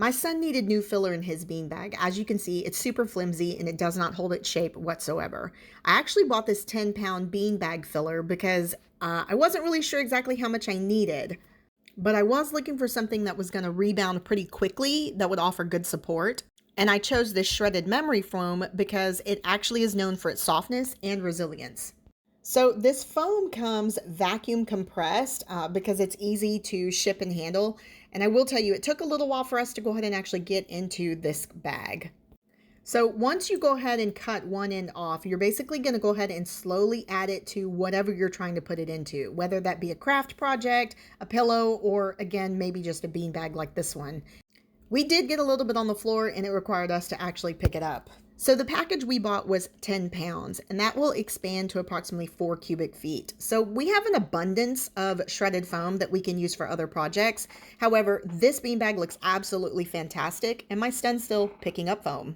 My son needed new filler in his beanbag. As you can see, it's super flimsy and it does not hold its shape whatsoever. I actually bought this 10-pound beanbag filler because I wasn't really sure exactly how much I needed, but I was looking for something that was going to rebound pretty quickly that would offer good support. And I chose this shredded memory foam because it actually is known for its softness and resilience. So this foam comes vacuum compressed because it's easy to ship and handle. And I will tell you, it took a little while for us to go ahead and actually get into this bag. So once you go ahead and cut one end off, you're basically going to go ahead and slowly add it to whatever you're trying to put it into, whether that be a craft project, a pillow, or again, maybe just a beanbag like this one. We did get a little bit on the floor and it required us to actually pick it up. So the package we bought was 10 pounds and that will expand to approximately 4 cubic feet. So we have an abundance of shredded foam that we can use for other projects. However, this beanbag looks absolutely fantastic and my son's still picking up foam.